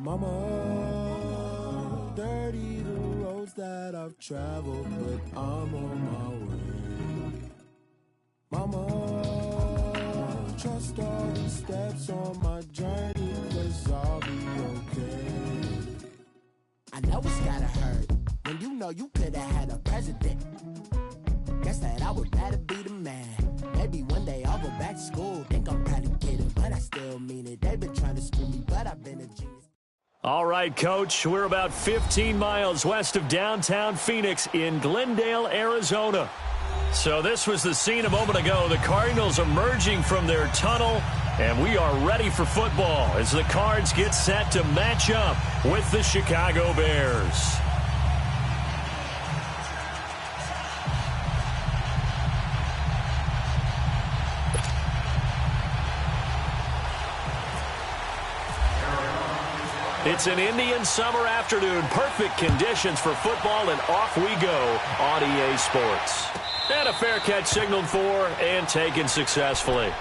Mama, dirty the roads that I've traveled, but I'm on my way. Mama, trust all the steps on my journey, 'cause I'll be okay. I know it's gotta hurt when you know you could've had a president. Guess that I would rather be the man. Maybe one day I'll go back to school. Think I'm probably kidding, but I still mean it. They've been trying to school me, but I've been a genius. All right, Coach, we're about 15 miles west of downtown Phoenix in Glendale, Arizona. So this was the scene a moment ago. The Cardinals emerging from their tunnel, and we are ready for football as the Cards get set to match up with the Chicago Bears. It's an Indian summer afternoon. Perfect conditions for football, and off we go on EA Sports. And a fair catch signaled for and taken successfully.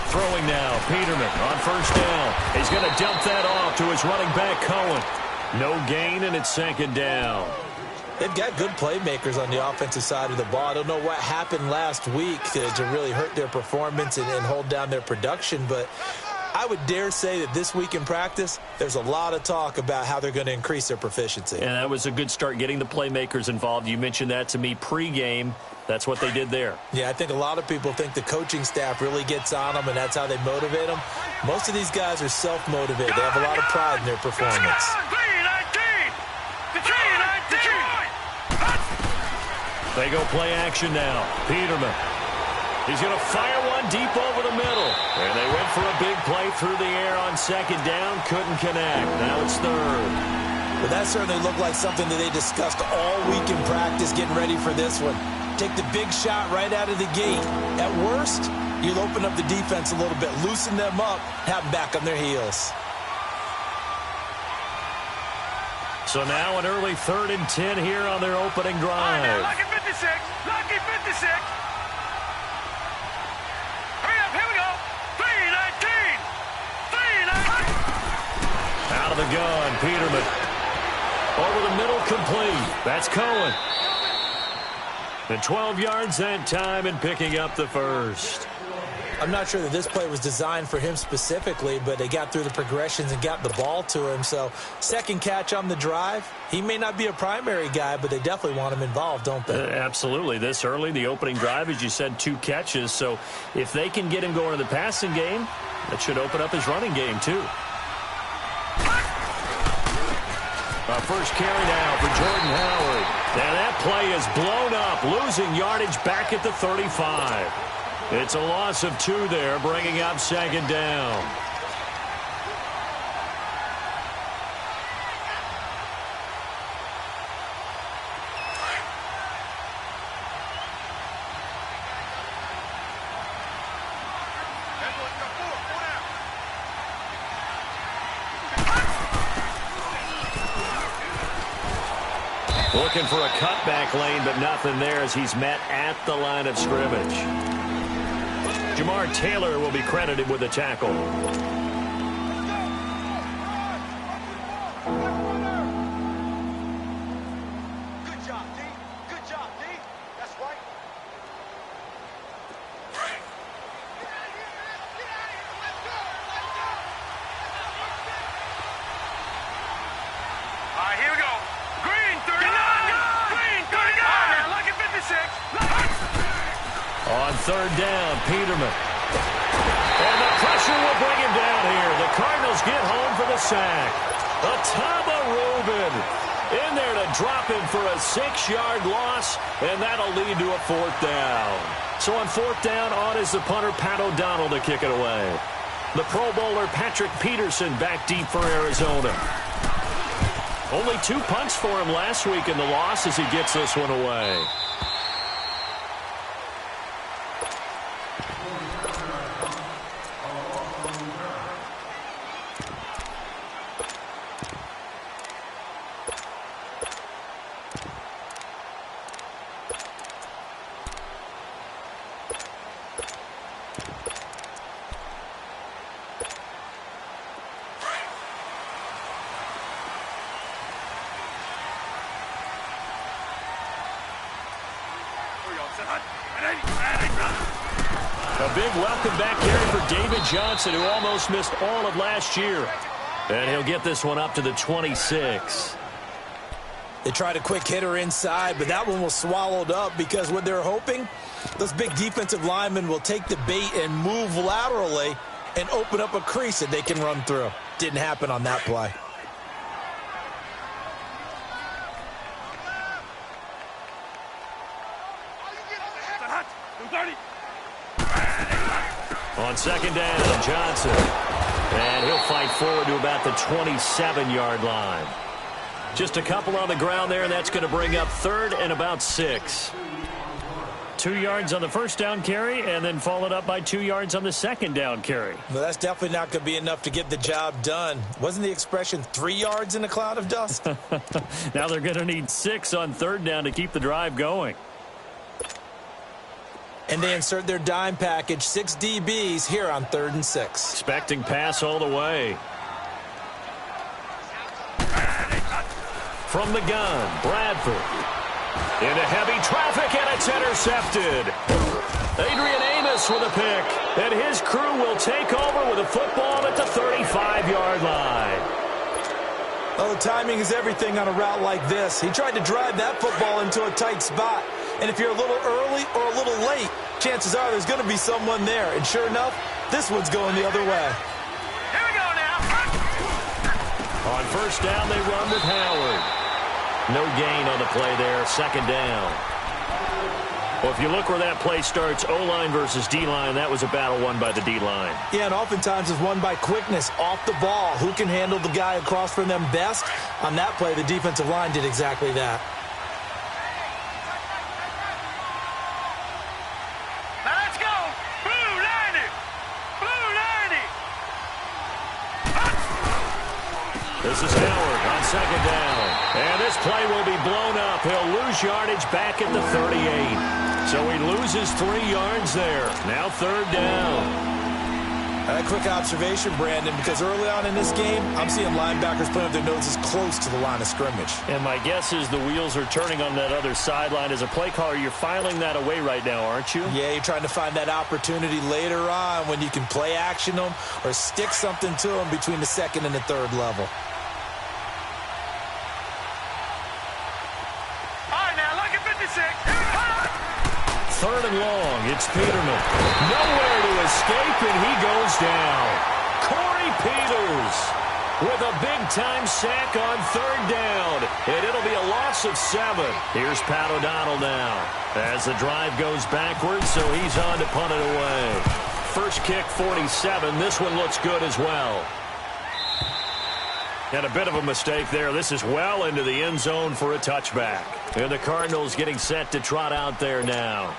Throwing now, Peterman on first down. He's going to dump that off to his running back, Cohen. No gain, and it's second down. They've got good playmakers on the offensive side of the ball. I don't know what happened last week to really hurt their performance and hold down their production, but I would dare say that this week in practice, there's a lot of talk about how they're going to increase their proficiency. And that was a good start, getting the playmakers involved. You mentioned that to me pregame. That's what they did there. Yeah, I think a lot of people think the coaching staff really gets on them, and that's how they motivate them. Most of these guys are self-motivated. They have a lot of pride in their performance. They go play action now. Peterman. He's going to fire one deep over the middle. And they went for a big play through the air on second down. Couldn't connect. Now it's third. But that certainly looked like something that they discussed all week in practice, getting ready for this one. Take the big shot right out of the gate. At worst, you'll open up the defense a little bit, loosen them up, have them back on their heels. So now an early 3rd and 10 here on their opening drive. All right, now, Lucky 56. Lucky 56. Hurry up, here we go. 3-19. 3-19. Out of the gun, Peterman. Over the middle, complete. That's Cohen. And 12 yards that time and picking up the first. I'm not sure that this play was designed for him specifically, but they got through the progressions and got the ball to him. So second catch on the drive. He may not be a primary guy, but they definitely want him involved, don't they? Absolutely. This early, the opening drive, as you said, 2 catches. So if they can get him going in the passing game, that should open up his running game too. Our first carry now for Jordan Howard. And that play is blown up, losing yardage back at the 35. It's a loss of 2 there, bringing up second down. Looking for a cutback lane, but nothing there as he's met at the line of scrimmage. Jamar Taylor will be credited with a tackle. Good job, D. Good job, D. That's right. All right, here we go. Green 39. Green 39. All right, now, Lucky 56. On third down, Peterman. And the pressure will bring him down here. The Cardinals get home for the sack. Atama Rubin In there to drop him for a 6-yard loss, and that'll lead to a 4th down. So on 4th down, on is the punter, Pat O'Donnell, to kick it away. The Pro Bowler, Patrick Peterson, back deep for Arizona. Only 2 punts for him last week in the loss as he gets this one away. A big welcome back carry for David Johnson, who almost missed all of last year. And he'll get this one up to the 26. They tried a quick hitter inside, but that one was swallowed up because what they're hoping, those big defensive linemen will take the bait and move laterally and open up a crease that they can run through. Didn't happen on that play. On 2nd down, Johnson. And he'll fight forward to about the 27-yard line. Just a couple on the ground there, and that's going to bring up 3rd and about 6. 2 yards on the 1st down carry, and then followed up by 2 yards on the 2nd down carry. Well, that's definitely not going to be enough to get the job done. Wasn't the expression 3 yards in a cloud of dust? Now they're going to need 6 on 3rd down to keep the drive going. And they insert their dime package, 6 DBs here on 3rd and 6. Expecting pass all the way. From the gun, Bradford. Into heavy traffic, and it's intercepted. Adrian Amos with a pick. And his crew will take over with a football at the 35-yard line. Well, the timing is everything on a route like this. He tried to drive that football into a tight spot. And if you're a little early or a little late, chances are there's going to be someone there. And sure enough, this one's going the other way. Here we go now. On 1st down, they run with Howard. No gain on the play there, 2nd down. Well, if you look where that play starts, O-line versus D-line, that was a battle won by the D-line. Yeah, and oftentimes it's won by quickness off the ball. Who can handle the guy across from them best? On that play, the defensive line did exactly that. This is Howard on 2nd down. And this play will be blown up. He'll lose yardage back at the 38. So he loses 3 yards there. Now 3rd down. A quick observation, Brandon, because early on in this game, I'm seeing linebackers playing with their noses close to the line of scrimmage. And my guess is the wheels are turning on that other sideline. As a play caller, you're filing that away right now, aren't you? Yeah, you're trying to find that opportunity later on when you can play action them or stick something to them between the 2nd and the 3rd level. All right, now, look at 56. 3rd and long. It's Peterman. Nowhere to escape, and he goes down. Corey Peters with a big-time sack on 3rd down. And it'll be a loss of 7. Here's Pat O'Donnell now as the drive goes backwards, so he's on to punt it away. First kick, 47. This one looks good as well. And a bit of a mistake there. This is well into the end zone for a touchback. And the Cardinals getting set to trot out there now.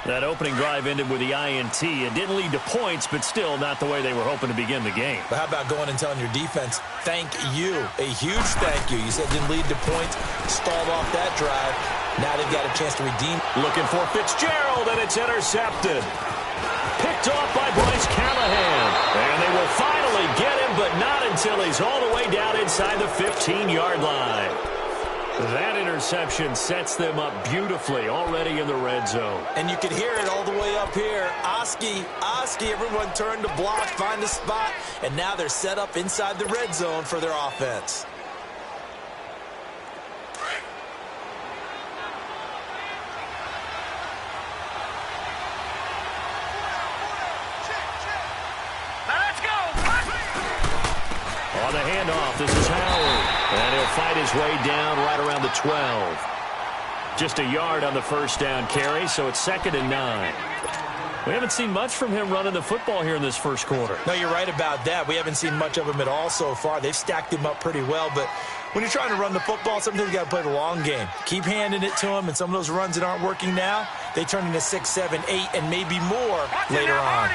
That opening drive ended with the INT. It didn't lead to points, but still not the way they were hoping to begin the game. But how about going and telling your defense, thank you, a huge thank you. You said it didn't lead to points, stalled off that drive. Now they've got a chance to redeem. Looking for Fitzgerald, and it's intercepted. Picked off by Bryce Callahan. And they will finally get him, but not until he's all the way down inside the 15-yard line. That interception sets them up beautifully already in the red zone. And you can hear it all the way up here. Oski, everyone turned to block, find a spot, and now they're set up inside the red zone for their offense. On the handoff, this is Howard. And he'll fight his way down right around the 12. Just a yard on the first down carry, so it's 2nd and 9. We haven't seen much from him running the football here in this first quarter. No, you're right about that. We haven't seen much of him at all so far. They've stacked him up pretty well, but when you're trying to run the football, sometimes you got to play the long game. Keep handing it to him, and some of those runs that aren't working now, they turn into 6, 7, 8, and maybe more later on.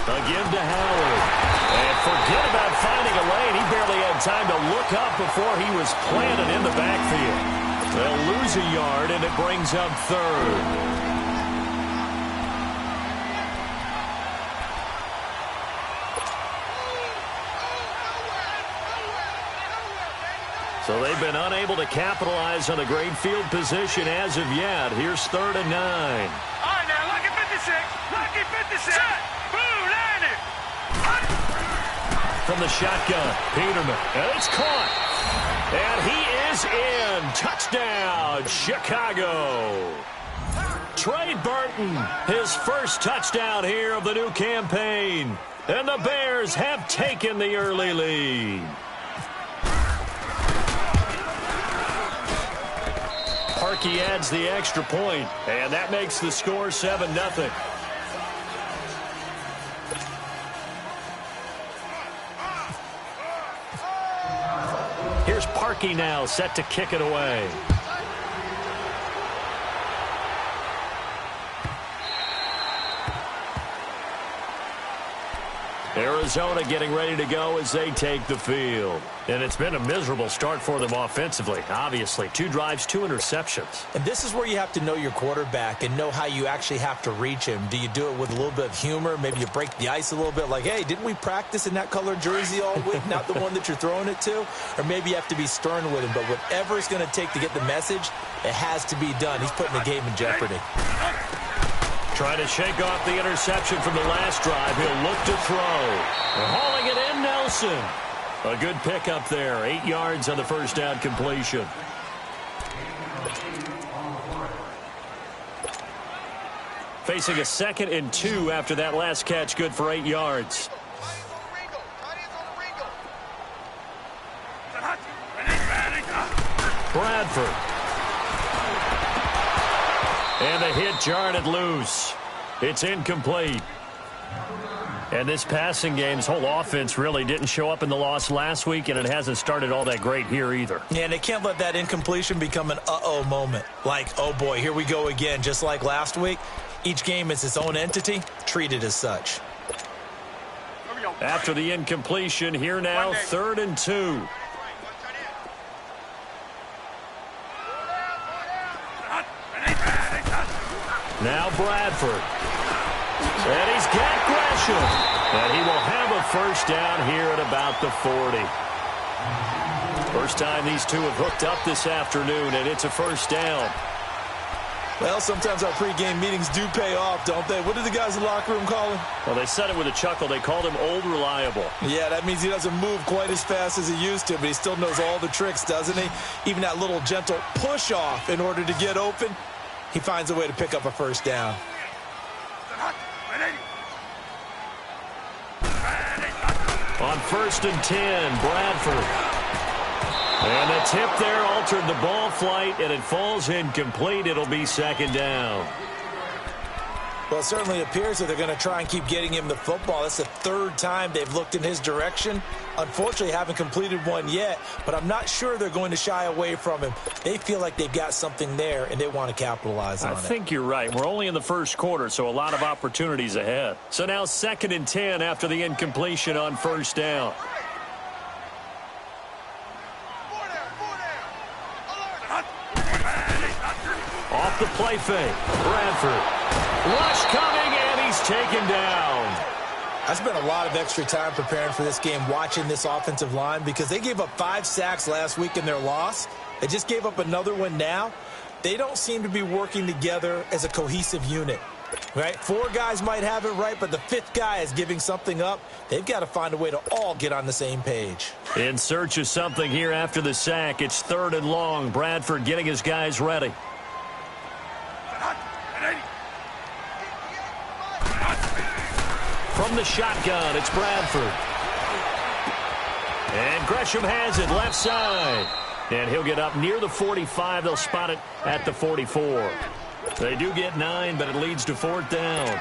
Again to Howard. And forget about finding a lane. He barely had time to look up before he was planted in the backfield. They'll lose a yard, and it brings up 3rd. So they've been unable to capitalize on a great field position as of yet. Here's 3rd and 9. All right, now, lucky 56. Lucky 56. Boom, landed. From the shotgun, Peterman. And it's caught. And he is in. Touchdown, Chicago. Trey Burton, his first touchdown here of the new campaign. And the Bears have taken the early lead. Parkey adds the extra point, and that makes the score 7-0. Here's Parkey now, set to kick it away. Arizona getting ready to go as they take the field. And it's been a miserable start for them offensively, obviously. 2 drives, 2 interceptions. And this is where you have to know your quarterback and know how you actually have to reach him. Do you do it with a little bit of humor? Maybe you break the ice a little bit like, hey, didn't we practice in that colored jersey all week, not the one that you're throwing it to? Or maybe you have to be stern with him. But whatever it's going to take to get the message, it has to be done. He's putting the game in jeopardy. Trying to shake off the interception from the last drive. He'll look to throw. They're hauling it in, Nelson. A good pickup there. 8 yards on the first down completion. Facing a 2nd and 2 after that last catch. Good for 8 yards. Bradford. And the hit jarred it loose. It's incomplete. And this passing game, this whole offense really didn't show up in the loss last week, and it hasn't started all that great here either. Yeah, and they can't let that incompletion become an uh-oh moment. Like, oh boy, here we go again, just like last week. Each game is its own entity, treated as such. After the incompletion, here now, 3rd and 2. Now Bradford. And he's got Gresham. And he will have a first down here at about the 40. First time these two have hooked up this afternoon, and it's a first down. Well, sometimes our pregame meetings do pay off, don't they? What did the guys in the locker room call him? Well, they said it with a chuckle. They called him Old Reliable. Yeah, that means he doesn't move quite as fast as he used to, but he still knows all the tricks, doesn't he? Even that little gentle push-off in order to get open, he finds a way to pick up a first down. On 1st and 10, Bradford. And the tip there altered the ball flight, and it falls incomplete. It'll be 2nd down. Well, it certainly appears that they're going to try and keep getting him the football. That's the 3rd time they've looked in his direction. Unfortunately, haven't completed one yet, but I'm not sure they're going to shy away from him. They feel like they've got something there, and they want to capitalize on it. I think you're right. We're only in the first quarter, so a lot of opportunities ahead. So now 2nd and 10 after the incompletion on 1st down. Off the play fake. Bradford. Rush coming, and he's taken down. I spent a lot of extra time preparing for this game, watching this offensive line, because they gave up 5 sacks last week in their loss. They just gave up another one now. They don't seem to be working together as a cohesive unit. Right? 4 guys might have it right, but the 5th guy is giving something up. They've got to find a way to all get on the same page. In search of something here after the sack. It's 3rd and long. Bradford getting his guys ready. From the shotgun, it's Bradford. And Gresham has it left side. And he'll get up near the 45. They'll spot it at the 44. They do get 9, but it leads to 4th down.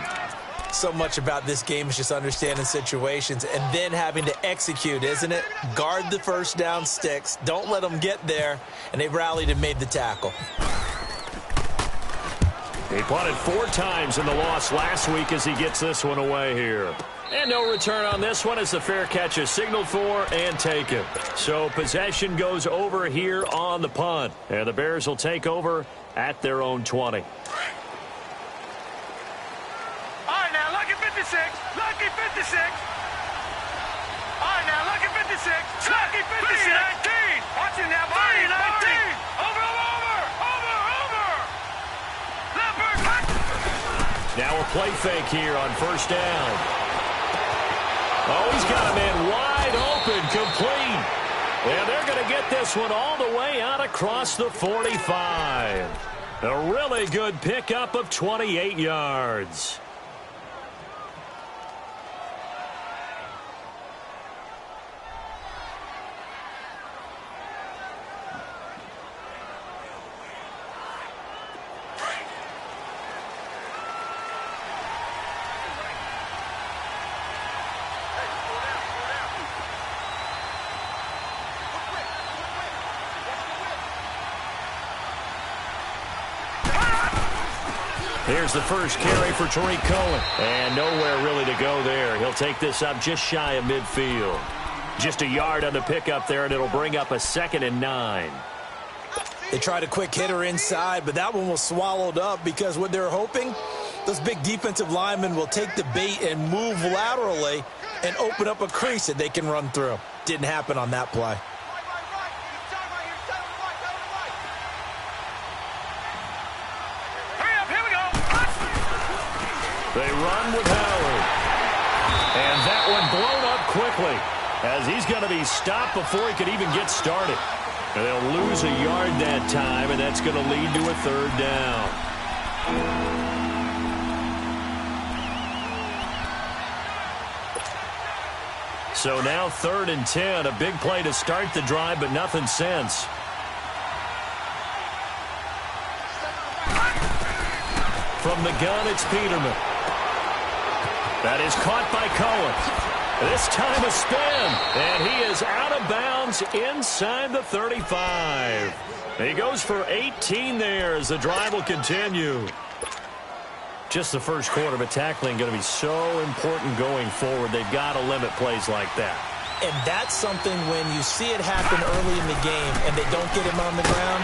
So much about this game is just understanding situations and then having to execute, isn't it? Guard the first down sticks. Don't let them get there. And they rallied and made the tackle. He punted 4 times in the loss last week as he gets this one away here. And no return on this one as the fair catch is signaled for and taken. So possession goes over here on the punt. And the Bears will take over at their own 20. All right, now, lucky 56. Lucky 56. All right, now, lucky 56. Lucky 56. 19. Watch it now, 19. Over. Leopard. Now a play fake here on first down. Oh, he's got a man wide open, complete. And they're going to get this one all the way out across the 45. A really good pickup of 28 yards. Here's the first carry for Tariq Cohen. And nowhere really to go there. He'll take this up just shy of midfield. Just a yard on the pickup there, and it'll bring up a 2nd and 9. They tried a quick hitter inside, but that one was swallowed up because what they're hoping, those big defensive linemen will take the bait and move laterally and open up a crease that they can run through. Didn't happen on that play. They run with Howard. And that one blown up quickly as he's going to be stopped before he could even get started. And they'll lose a yard that time, and that's going to lead to a 3rd down. So now 3rd and 10, a big play to start the drive, but nothing since. From the gun, it's Peterman. That is caught by Cohen. This time a spin, and he is out of bounds inside the 35. He goes for 18 there as the drive will continue. Just the first quarter, but tackling going to be so important going forward. They've got to limit plays like that. And that's something when you see it happen early in the game and they don't get him on the ground,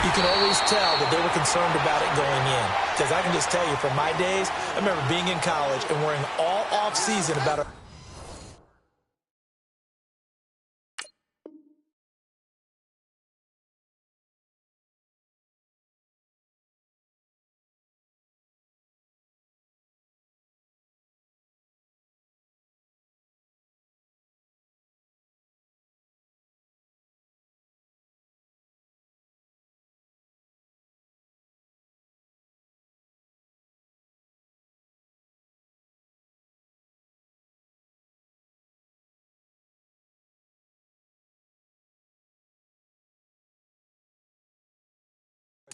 you can always tell that they were concerned about it going in. Because I can just tell you, from my days, I remember being in college and worrying all off-season about a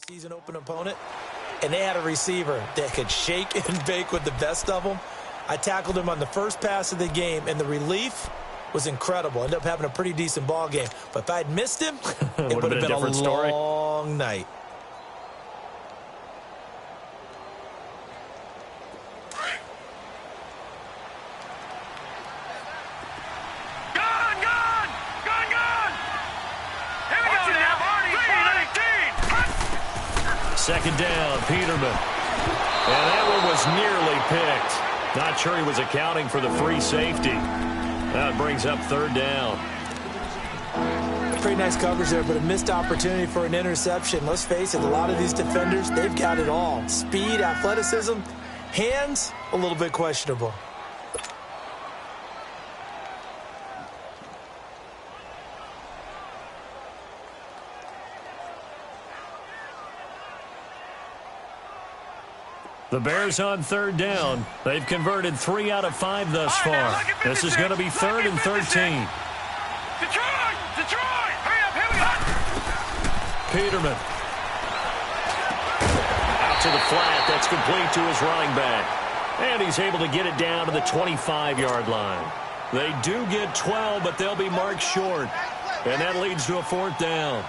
season open opponent, and they had a receiver that could shake and bake with the best of them. I tackled him on the first pass of the game, and the relief was incredible. Ended up having a pretty decent ball game. But if I'd missed him, it would have been a long night. Second down, Peterman. And that one was nearly picked. Not sure he was accounting for the free safety. That brings up 3rd down. Pretty nice coverage there, but a missed opportunity for an interception. Let's face it, a lot of these defenders, they've got it all. Speed, athleticism, hands, a little bit questionable. The Bears on 3rd down. They've converted 3 out of 5 thus far. This is going to be 3rd and 13. Detroit! Detroit! Hurry up, here we go! Peterman. Out to the flat. That's complete to his running back. And he's able to get it down to the 25-yard line. They do get 12, but they'll be marked short. And that leads to a 4th down.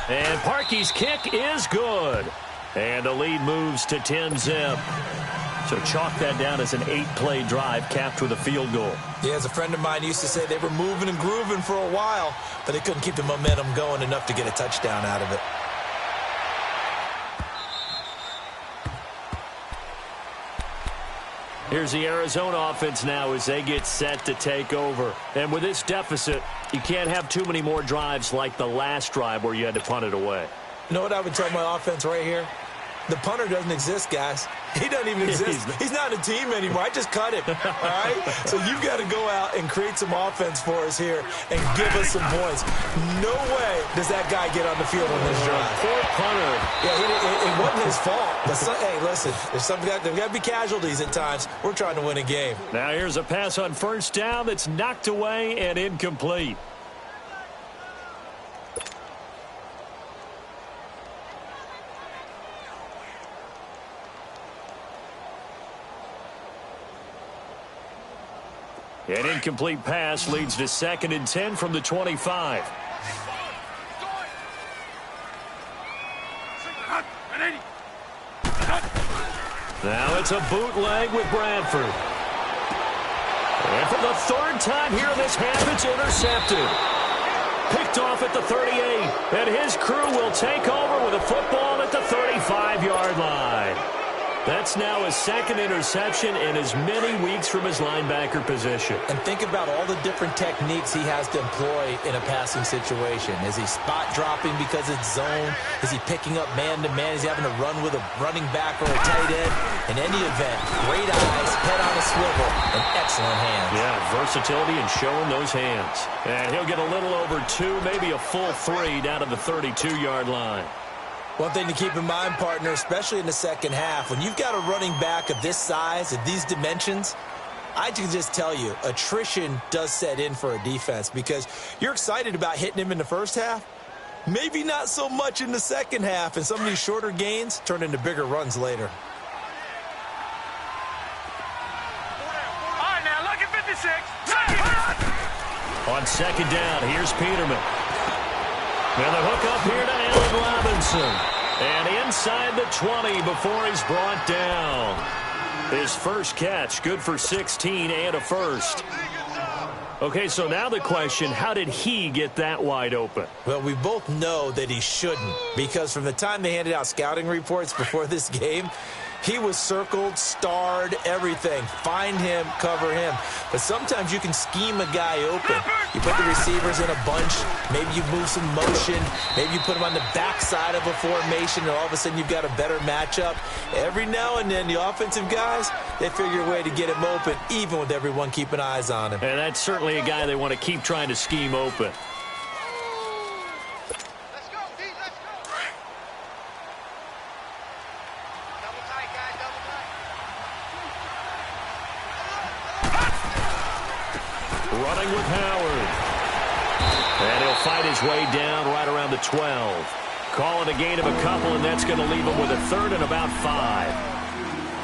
And Parkey's kick is good. And the lead moves to 10-zip. So chalk that down as an 8-play drive capped with a field goal. Yeah, as a friend of mine used to say, they were moving and grooving for a while, but they couldn't keep the momentum going enough to get a touchdown out of it. Here's the Arizona offense now as they get set to take over. And with this deficit, you can't have too many more drives like the last drive where you had to punt it away. You know what I would tell my offense right here? The punter doesn't exist, guys. He doesn't even exist. He's not a team anymore. I just cut him, all right? So you've got to go out and create some offense for us here and give us some points. No way does that guy get on the field on this drive. Poor punter. Yeah, it wasn't his fault. But hey, listen, there's got to be casualties at times. We're trying to win a game. Now here's a pass on 1st down that's knocked away and incomplete. An incomplete pass leads to 2nd and 10 from the 25. Now it's a bootleg with Bradford. And for the 3rd time here in this half, it's intercepted. Picked off at the 38. And his crew will take over with a football at the 35-yard line. That's now his 2nd interception in as many weeks from his linebacker position. And think about all the different techniques he has to employ in a passing situation. Is he spot dropping because it's zone? Is he picking up man-to-man? Is he having to run with a running back or a tight end? In any event, great eyes, head on a swivel, and excellent hands. Yeah, versatility and showing those hands. And he'll get a little over 2, maybe a full 3 down to the 32-yard line. One thing to keep in mind, partner, especially in the second half, when you've got a running back of this size, of these dimensions, I can just tell you, attrition does set in for a defense because you're excited about hitting him in the first half. Maybe not so much in the second half, and some of these shorter gains turn into bigger runs later. All right, now, look at 56. On 2nd down, here's Peterman. And the hook up here to Allen Robinson. And inside the 20 before he's brought down. His first catch, good for 16 and a first. Okay, so now the question, how did he get that wide open? Well, we both know that he shouldn't, because from the time they handed out scouting reports before this game, he was circled, starred, everything. Find him, cover him. But sometimes you can scheme a guy open. You put the receivers in a bunch. Maybe you move some motion. Maybe you put them on the backside of a formation, and all of a sudden you've got a better matchup. Every now and then, the offensive guys, they figure a way to get him open, even with everyone keeping eyes on him. And that's certainly a guy they want to keep trying to scheme open. Running with Howard. And he'll fight his way down right around the 12. Calling a gain of a couple, and that's going to leave him with a 3rd and about 5.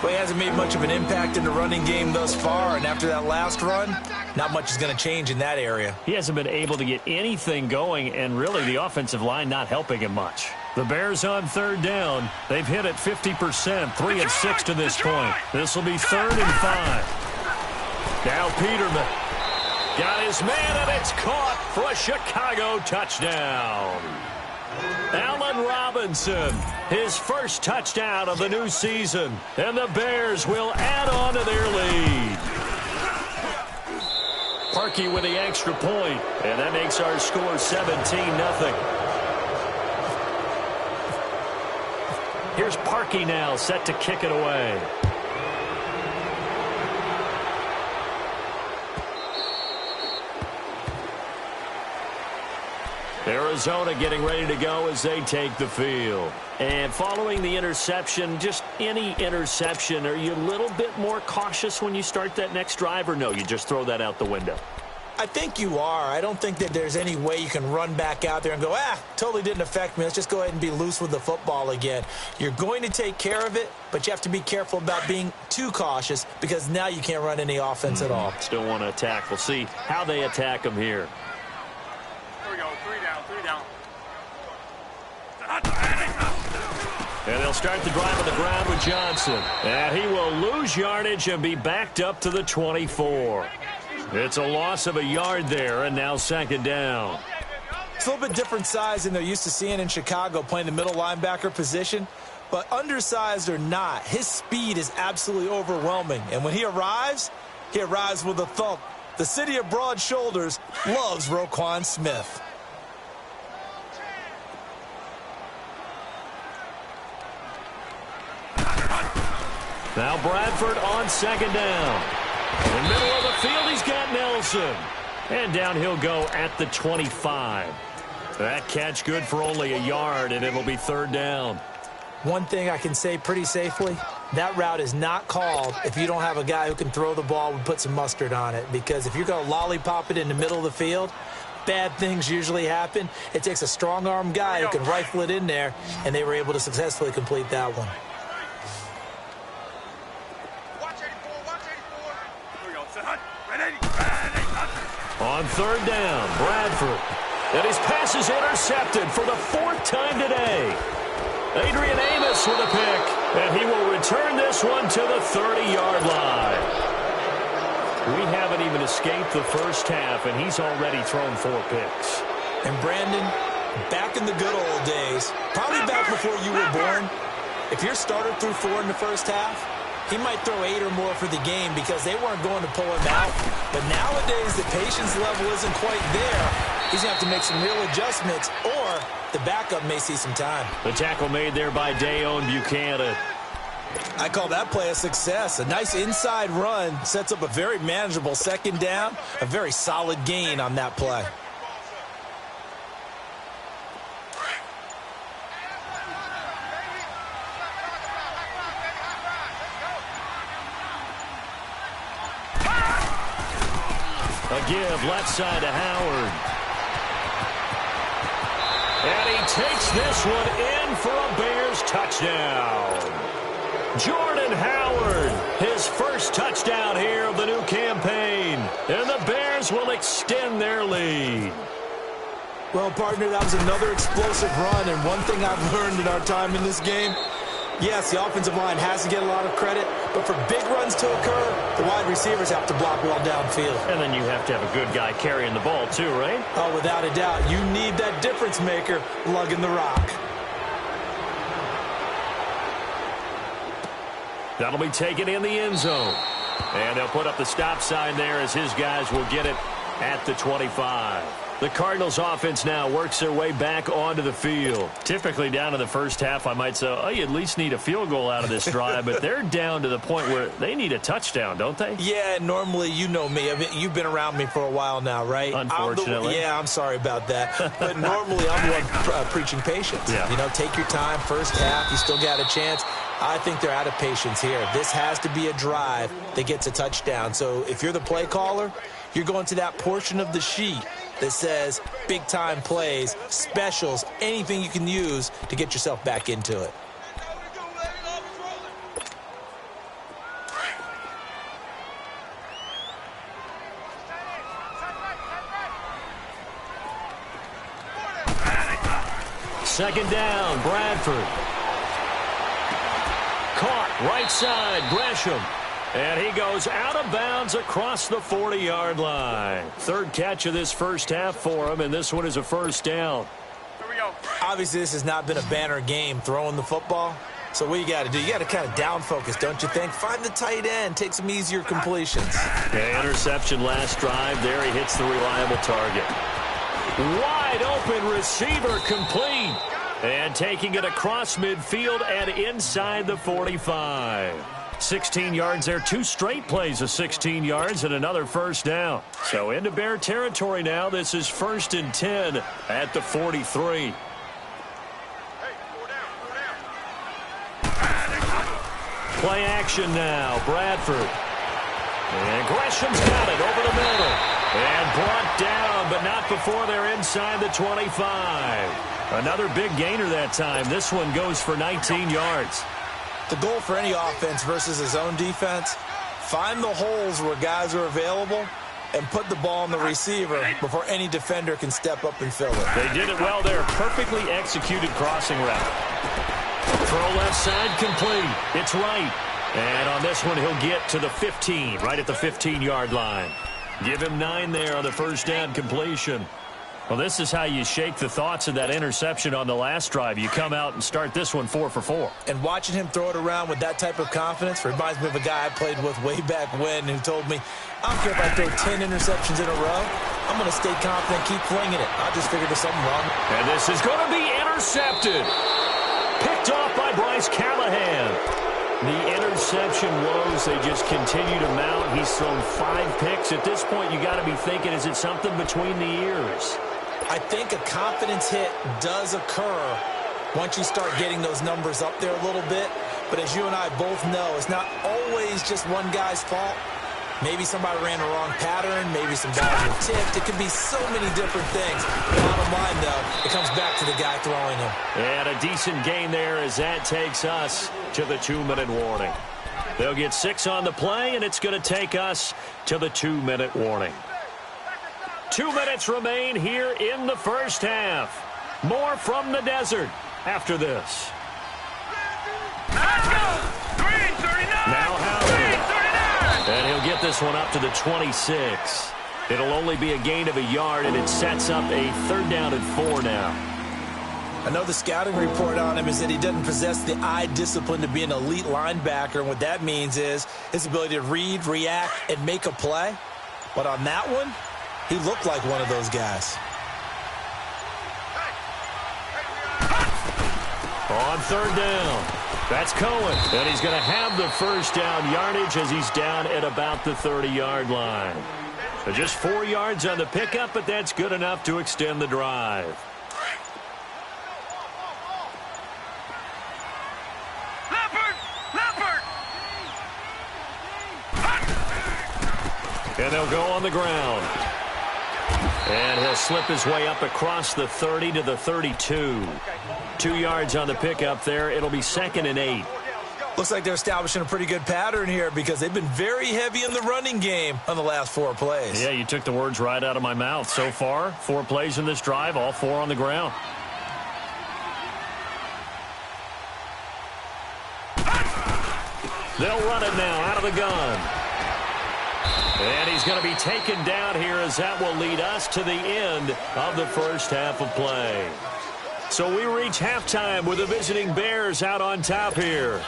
Well, he hasn't made much of an impact in the running game thus far, and after that last run, not much is going to change in that area. He hasn't been able to get anything going, and really the offensive line not helping him much. The Bears on 3rd down. They've hit it 50%, 3 of 6 to this point. This will be 3rd and 5. Now Peterman. Got his man, and it's caught for a Chicago touchdown. Allen Robinson, his first touchdown of the new season. And the Bears will add on to their lead. Parkey with the extra point, and that makes our score 17-0. Here's Parkey now, set to kick it away. Arizona getting ready to go as they take the field. And following the interception, just any interception, are you a little bit more cautious when you start that next drive, or no, you just throw that out the window? I think you are. I don't think that there's any way you can run back out there and go, totally didn't affect me. Let's just go ahead and be loose with the football again. You're going to take care of it, but you have to be careful about being too cautious because now you can't run any offense at all. Still want to attack. We'll see how they attack them here. Here we go. 3 down. And they'll start the drive on the ground with Johnson. And he will lose yardage and be backed up to the 24. It's a loss of a yard there, and now second down. It's a little bit different size than they're used to seeing in Chicago, playing the middle linebacker position. But undersized or not, his speed is absolutely overwhelming. And when he arrives with a thump. The city of broad shoulders loves Roquan Smith. Now Bradford on second down. In the middle of the field, he's got Nelson. And down he'll go at the 25. That catch good for only a yard, and it'll be third down. One thing I can say pretty safely, that route is not called if you don't have a guy who can throw the ball and put some mustard on it. Because if you're going to lollipop it in the middle of the field, bad things usually happen. It takes a strong-arm guy who can rifle it in there, and they were able to successfully complete that one. On third down, Bradford. And his pass is intercepted for the fourth time today. Adrian Amos with a pick. And he will return this one to the 30-yard line. We haven't even escaped the first half, and he's already thrown 4 picks. And Brandon, back in the good old days, probably back before you were born, if your starter threw 4 in the first half, he might throw 8 or more for the game because they weren't going to pull him out. But nowadays, the patience level isn't quite there. He's going to have to make some real adjustments, or the backup may see some time. The tackle made there by Dayon Buchanan. I call that play a success. A nice inside run sets up a very manageable second down, a very solid gain on that play. A give left side to Howard. And he takes this one in for a Bears touchdown. Jordan Howard, his first touchdown here of the new campaign. And the Bears will extend their lead. Well, partner, that was another explosive run. And one thing I've learned in our time in this game, yes, the offensive line has to get a lot of credit, but for big runs to occur, the wide receivers have to block well downfield. And then you have to have a good guy carrying the ball too, right? Oh, without a doubt. You need that difference maker lugging the rock. That'll be taken in the end zone. And they'll put up the stop sign there as his guys will get it at the 25. The Cardinals offense now works their way back onto the field. Typically down in the first half, I might say, oh, you at least need a field goal out of this drive, but they're down to the point where they need a touchdown, don't they? Yeah, normally, you know me. You've been around me for a while now, right? Unfortunately. I'm sorry about that. But normally, I'm the one preaching patience. Yeah. You know, take your time, first half, you still got a chance. I think they're out of patience here. This has to be a drive that gets a touchdown. So if you're the play caller, you're going to that portion of the sheet that says big-time plays, specials, anything you can use to get yourself back into it. Second down, Bradford. Caught right side, Gresham. And he goes out of bounds across the 40-yard line. Third catch of this first half for him, and this one is a first down. Here we go. Obviously, this has not been a banner game throwing the football. So what you got to do, you got to kind of down focus, don't you think? Find the tight end, take some easier completions. Okay, interception last drive. There he hits the reliable target. Wide open receiver complete. And taking it across midfield and inside the 45. 16 yards there, 2 straight plays of 16 yards and another first down. So into Bear territory now. This is 1st and 10 at the 43. Play action now. Bradford. And Gresham's got it over the middle. And brought down, but not before they're inside the 25. Another big gainer that time. This one goes for 19 yards. The goal for any offense versus his own defense, find the holes where guys are available and put the ball on the receiver before any defender can step up and fill it. They did it well there. Perfectly executed crossing route. Throw left side complete. It's right. And on this one, he'll get to the 15, right at the 15-yard line. Give him 9 there on the first down completion. Well, this is how you shake the thoughts of that interception on the last drive. You come out and start this one 4 for 4. And watching him throw it around with that type of confidence reminds me of a guy I played with way back when who told me, I don't care if I throw 10 interceptions in a row. I'm going to stay confident, keep flinging it. I just figured there's something wrong. And this is going to be intercepted. Picked off by Bryce Callahan. The interception woes, they just continue to mount. He's thrown 5 picks. At this point, you got to be thinking, is it something between the ears? I think a confidence hit does occur once you start getting those numbers up there a little bit. But as you and I both know, it's not always just one guy's fault. Maybe somebody ran the wrong pattern. Maybe some balls were tipped. It could be so many different things. Bottom line, though, it comes back to the guy throwing them. And a decent gain there as that takes us to the 2-minute warning. They'll get 6 on the play, and it's going to take us to the 2-minute warning. 2 minutes remain here in the first half. More from the desert after this. Let's go! Green 39! Now Howard. And he'll get this one up to the 26. It'll only be a gain of a yard, and it sets up a 3rd down and 4 now. I know the scouting report on him is that he doesn't possess the eye discipline to be an elite linebacker. And what that means is his ability to read, react, and make a play. But on that one, he looked like one of those guys. On 3rd down, that's Cohen. And he's going to have the first down yardage as he's down at about the 30-yard line. So just 4 yards on the pickup, but that's good enough to extend the drive. And they'll go on the ground. And he'll slip his way up across the 30 to the 32. 2 yards on the pickup there. It'll be 2nd and 8. Looks like they're establishing a pretty good pattern here because they've been very heavy in the running game on the last 4 plays. Yeah, you took the words right out of my mouth. So far, 4 plays in this drive, all 4 on the ground. They'll run it now out of the gun. And he's going to be taken down here as that will lead us to the end of the first half of play. So we reach halftime with the visiting Bears out on top here.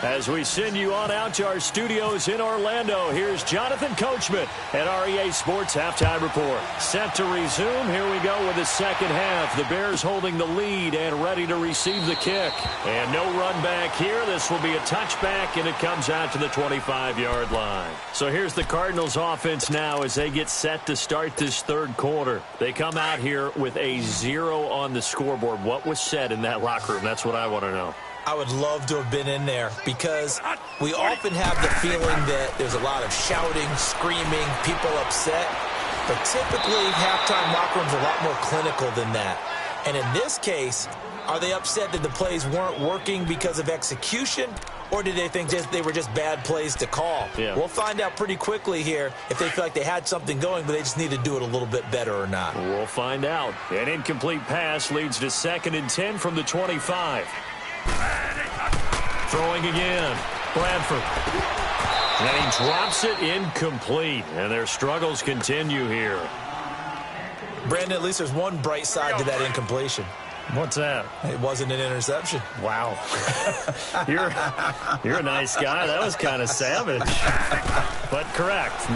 As we send you on out to our studios in Orlando, here's Jonathan Coachman at REA Sports Halftime Report. Set to resume. Here we go with the second half. The Bears holding the lead and ready to receive the kick. And no run back here. This will be a touchback, and it comes out to the 25-yard line. So here's the Cardinals offense now as they get set to start this 3rd quarter. They come out here with a 0 on the scoreboard. What was said in that locker room? That's what I want to know. I would love to have been in there because we often have the feeling that there's a lot of shouting, screaming, people upset. But typically, halftime locker rooms are a lot more clinical than that. And in this case, are they upset that the plays weren't working because of execution? Or did they think they were just bad plays to call? Yeah. We'll find out pretty quickly here if they feel like they had something going, but they just need to do it a little bit better or not. We'll find out. An incomplete pass leads to 2nd and 10 from the 25. Throwing again. Bradford. And he drops it incomplete. And their struggles continue here. Brandon, at least there's one bright side to that incompletion. What's that? It wasn't an interception. Wow. You're a nice guy. That was kind of savage. But correct.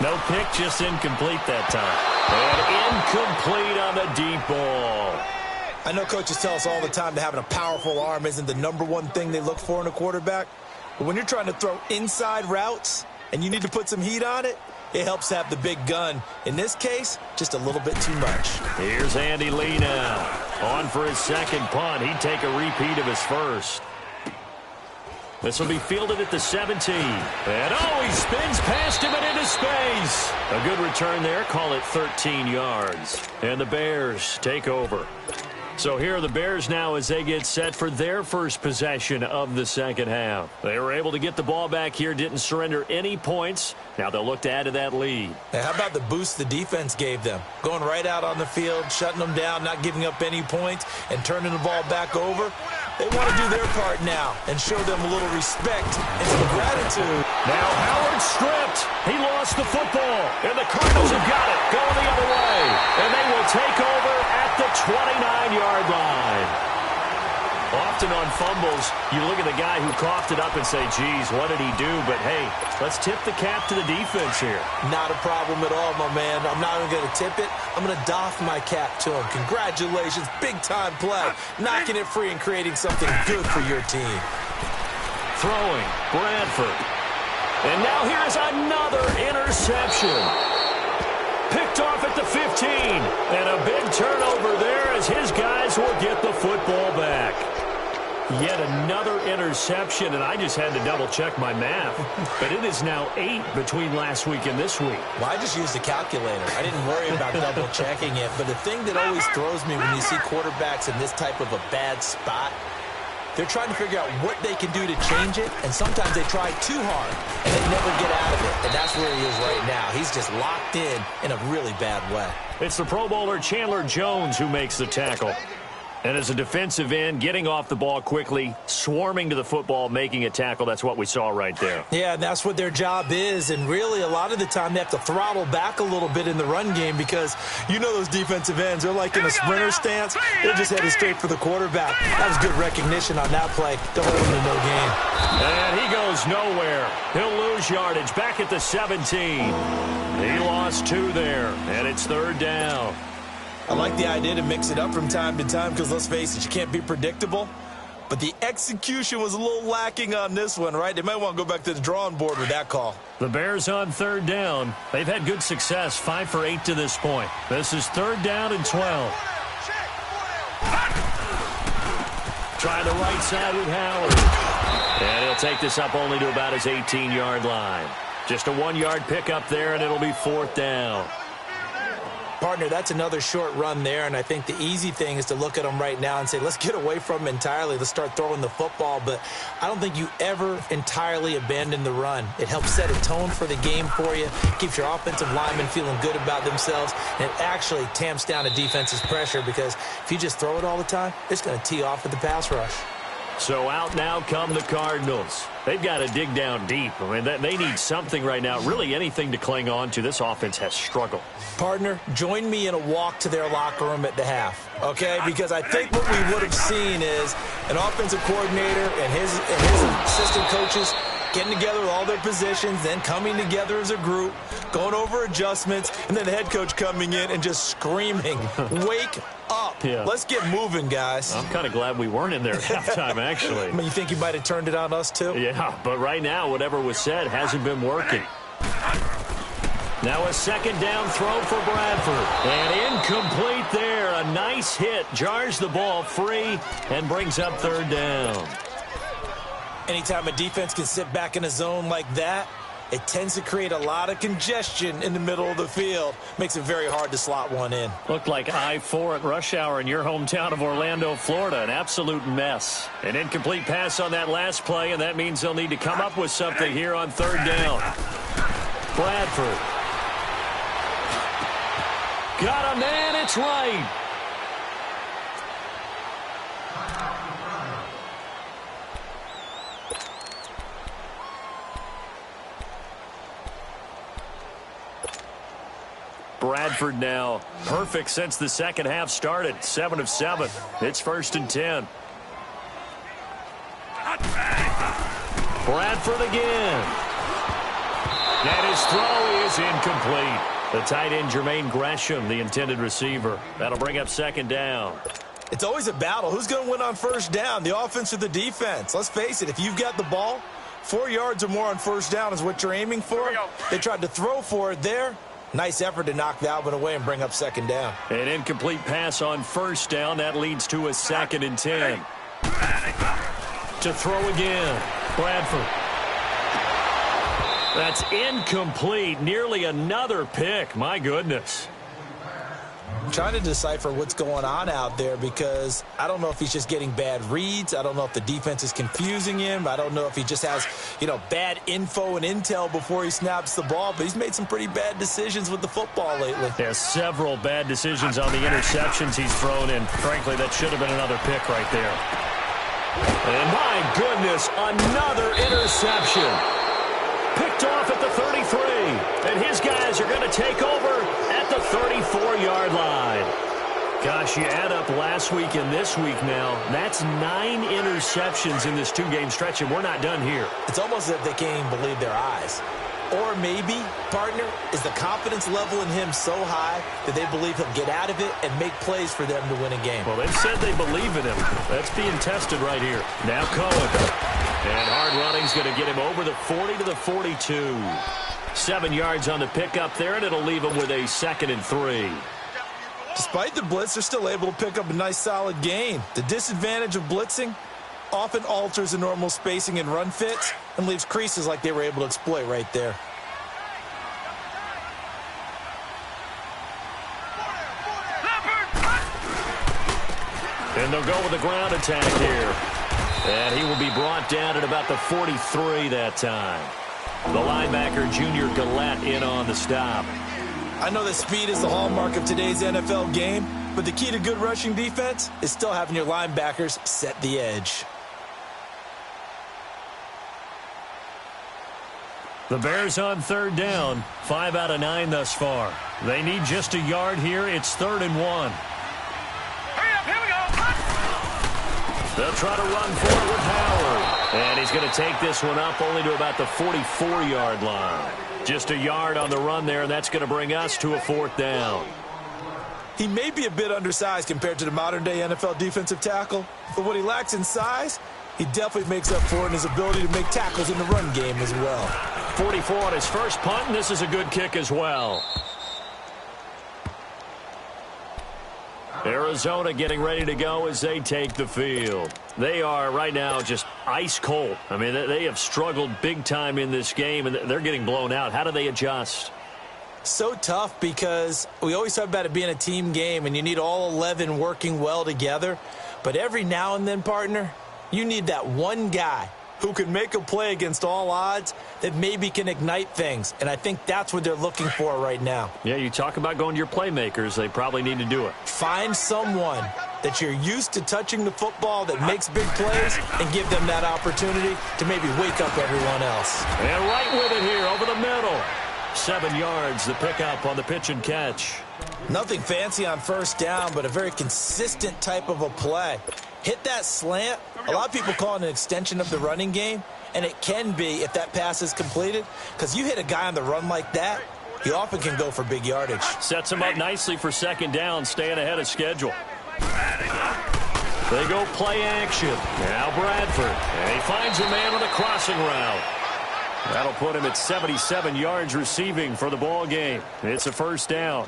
No pick, just incomplete that time. And incomplete on the deep ball. I know coaches tell us all the time that having a powerful arm isn't the #1 thing they look for in a quarterback. But when you're trying to throw inside routes and you need to put some heat on it, it helps have the big gun. In this case, just a little bit too much. Here's Andy Lee now. On for his second punt. He'd take a repeat of his first. This will be fielded at the 17. And he spins past him and into space. A good return there. Call it 13 yards. And the Bears take over. So here are the Bears now as they get set for their first possession of the second half. They were able to get the ball back here, didn't surrender any points. Now they'll look to add to that lead. Hey, how about the boost the defense gave them? Going right out on the field, shutting them down, not giving up any points, and turning the ball back over. They want to do their part now and show them a little respect and some gratitude. Now Howard stripped. He lost the football, and the Cardinals have got it going the other way. And they will take over at the 29-yard line. Often on fumbles, you look at the guy who coughed it up and say, geez, what did he do? But, hey, let's tip the cap to the defense here. Not a problem at all, my man. I'm not even going to tip it. I'm going to doff my cap to him. Congratulations. Big-time play. Knocking it free and creating something good for your team. Throwing, Bradford. And now here's another interception. Picked off at the 15. And a big turnover there as his guys will get the football back. Yet another interception, and I just had to double-check my math. But it is now 8 between last week and this week. Well, I just used a calculator. I didn't worry about double-checking it. But the thing that always throws me when you see quarterbacks in this type of a bad spot, they're trying to figure out what they can do to change it, and sometimes they try too hard, and they never get out of it. And that's where he is right now. He's just locked in a really bad way. It's the Pro Bowler Chandler Jones who makes the tackle. And as a defensive end, getting off the ball quickly, swarming to the football, making a tackle, that's what we saw right there. Yeah, and that's what their job is. And really, a lot of the time, they have to throttle back a little bit in the run game because you know those defensive ends, they're like in a sprinter stance. They're just headed straight for the quarterback. That was good recognition on that play to hold him to no gain. And he goes nowhere. He'll lose yardage back at the 17. He lost 2 there, and it's 3rd down. I like the idea to mix it up from time to time because, let's face it, you can't be predictable. But the execution was a little lacking on this one, right? They might want to go back to the drawing board with that call. The Bears on 3rd down. They've had good success, 5 for 8 to this point. This is 3rd down and 12. Trying the right side with Howard. And he'll take this up only to about his 18-yard line. Just a 1-yard pickup there, and it'll be 4th down. Partner, that's another short run there, and I think the easy thing is to look at them right now and say, let's get away from them entirely. Let's start throwing the football, but I don't think you ever entirely abandon the run. It helps set a tone for the game for you, keeps your offensive linemen feeling good about themselves, and it actually tamps down a defense's pressure because if you just throw it all the time, it's going to tee off with the pass rush. So out now come the Cardinals. They've got to dig down deep. I mean, they need something right now, really anything to cling on to. This offense has struggled. Partner, join me in a walk to their locker room at the half, okay? Because I think what we would have seen is an offensive coordinator and his assistant coaches getting together with all their positions, then coming together as a group, going over adjustments, and then the head coach coming in and just screaming, wake up. Yeah. Let's get moving, guys. I'm kind of glad we weren't in there at halftime, actually. I mean, you think you might have turned it on us, too? Yeah, but right now, whatever was said hasn't been working. Now a 2nd down throw for Bradford. And incomplete there. A nice hit. Jars the ball free and brings up 3rd down. Anytime a defense can sit back in a zone like that, it tends to create a lot of congestion in the middle of the field. Makes it very hard to slot one in. Looked like I-4 at rush hour in your hometown of Orlando, Florida. An absolute mess. An incomplete pass on that last play, and that means they'll need to come up with something here on 3rd down. Bradford. Got a man, it's right. Bradford now perfect since the second half started. 7 of 7. It's 1st and 10. Bradford again. And his throw is incomplete. The tight end, Jermaine Gresham, the intended receiver. That'll bring up 2nd down. It's always a battle. Who's going to win on 1st down, the offense or the defense? Let's face it, if you've got the ball, 4 yards or more on first down is what you're aiming for. They tried to throw for it there. Nice effort to knock that one away and bring up second down. An incomplete pass on first down. That leads to a 2nd and 10. To throw again. Bradford. That's incomplete. Nearly another pick. My goodness. I'm trying to decipher what's going on out there because I don't know if he's just getting bad reads. I don't know if the defense is confusing him. I don't know if he just has, bad info and intel before he snaps the ball. But he's made some pretty bad decisions with the football lately. There's several bad decisions on the interceptions he's thrown in. Frankly, that should have been another pick right there. And my goodness, another interception. Picked off at the 33. And his guys are going to take over at the 34-yard line. Gosh, you add up last week and this week now, that's 9 interceptions in this 2-game stretch, and we're not done here. It's almost as if they can't even believe their eyes. Or maybe, partner, is the confidence level in him so high that they believe he'll get out of it and make plays for them to win a game. Well, they've said they believe in him. That's being tested right here. Now Cohen. And hard running's going to get him over the 40 to the 42. 7 yards on the pickup there, and it'll leave him with a 2nd and 3. Despite the blitz, they're still able to pick up a nice solid gain. The disadvantage of blitzing often alters the normal spacing and run fits and leaves creases like they were able to exploit right there. And they'll go with the ground attack here. And he will be brought down at about the 43 that time. The linebacker, Junior Gillette, in on the stop. I know that speed is the hallmark of today's NFL game, but the key to good rushing defense is still having your linebackers set the edge. The Bears on 3rd down, 5 out of 9 thus far. They need just a yard here. It's 3rd and 1. Hurry up, here we go. They'll try to run for it with Howard. And he's going to take this one up only to about the 44-yard line. Just a yard on the run there, and that's going to bring us to a 4th down. He may be a bit undersized compared to the modern-day NFL defensive tackle, but what he lacks in size, he definitely makes up for in his ability to make tackles in the run game as well. 44 on his first punt, and this is a good kick as well. Arizona getting ready to go as they take the field. They are right now just ice cold. I mean, they have struggled big time in this game, and they're getting blown out. How do they adjust? So tough because we always talk about it being a team game, and you need all 11 working well together. But every now and then, partner, you need that one guy who can make a play against all odds that maybe can ignite things. And I think that's what they're looking for right now. Yeah, you talk about going to your playmakers. They probably need to do it. Find someone that you're used to touching the football that makes big plays and give them that opportunity to maybe wake up everyone else. And right with it here over the middle. 7 yards, the pickup on the pitch and catch. Nothing fancy on first down, but a very consistent type of a play. Hit that slant. A lot of people call it an extension of the running game, and it can be if that pass is completed, because you hit a guy on the run like that, he often can go for big yardage. Sets him up nicely for 2nd down, staying ahead of schedule. They go play action. Now Bradford. And he finds a man on a crossing route. That'll put him at 77 yards receiving for the ball game. It's a 1st down.